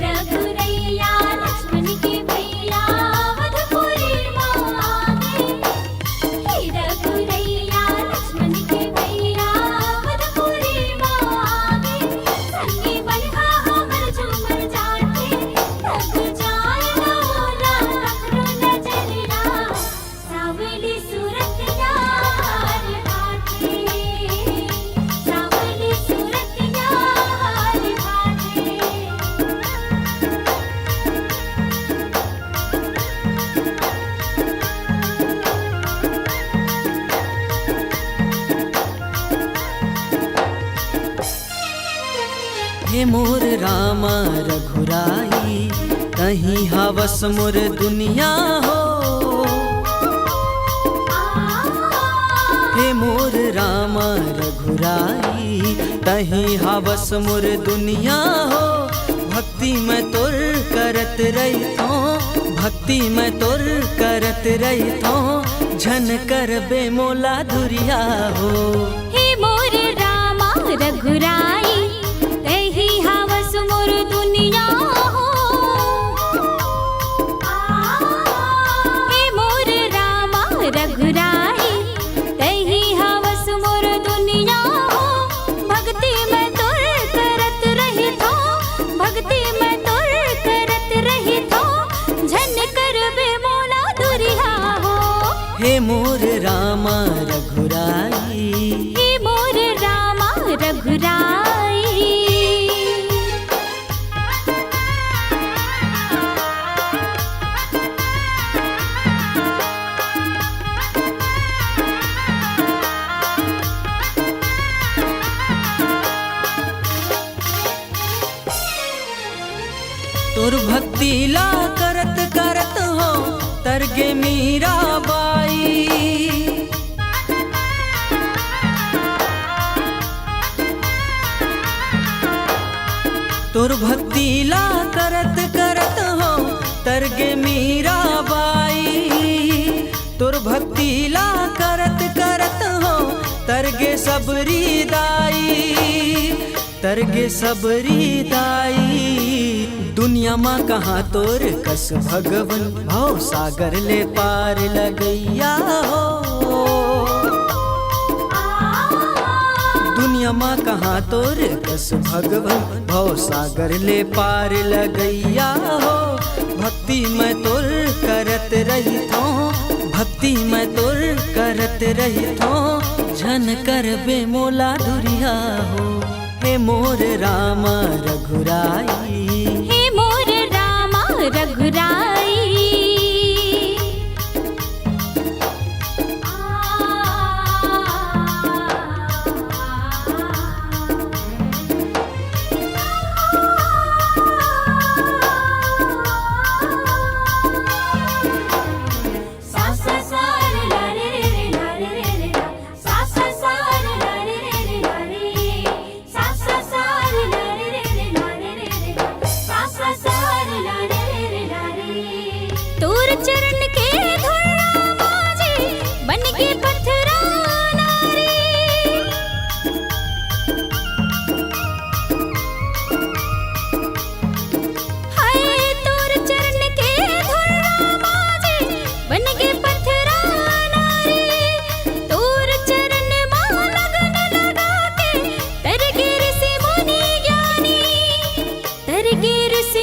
रघुरैया लक्ष्मण के भैया वधपुरी मांगे। हे रघुरैया लक्ष्मण के भैया वधपुरी मांगे। संगी बलिहा हमर झूमर जाके रघ जाय नौला रखरो नजरिया सावली सूरत यार भागे। सावली सूरत यार भागे। हे मोर रामा रघुराई कहीं हवस मोर दुनिया हो। हे मोर रामा रघुराई कहीं हवस मोर दुनिया हो। भक्ति में तोर करत रही थो, भक्ति में तोर करत रही थो, झन कर बे मोला दुरिया हो। हे मोर रामा रघुराई तही हवस मोर दुनिया हो। हे मोर रामा रघुराई तही हवस मोर दुनिया हो। भक्ति में तोर करत रही थो, भक्ति में तोर करत रही थो, झन करबे मोला दुरिया हो। हे मोर रामा रघुराई हे मोर रामा रघुराई। तोर भक्ति ला करत करत हो तरगे मीरा बाई। तोर भक्ति ला करत करत हो तरगे मीरा बाई। तोर भक्ति ला करत करत हो तरगे सबरी दाई, तरगे सबरी दाई। दुनिया माँ कहाँ तोर कस भगवन भाव सागर ले पार लगैया हो। दुनिया माँ कहाँ तोर कस भगवन भाव सागर ले पार लगैया हो। भक्ति में तोर करत रही थो, भक्ति में तोर करत रही थो, झन कर बे मोला दुरिया हो। हे मोर रामा रघुराई हे मोर रामा रघुराई। तोर चरण के धुला बाजे बन के पत्थरा नारी। हाय तोर चरण के धुला बाजे बन के पत्थरा नारी। तोर चरण मां लगन लगा के तर गिर से मुनि ज्ञानी, तर गिर से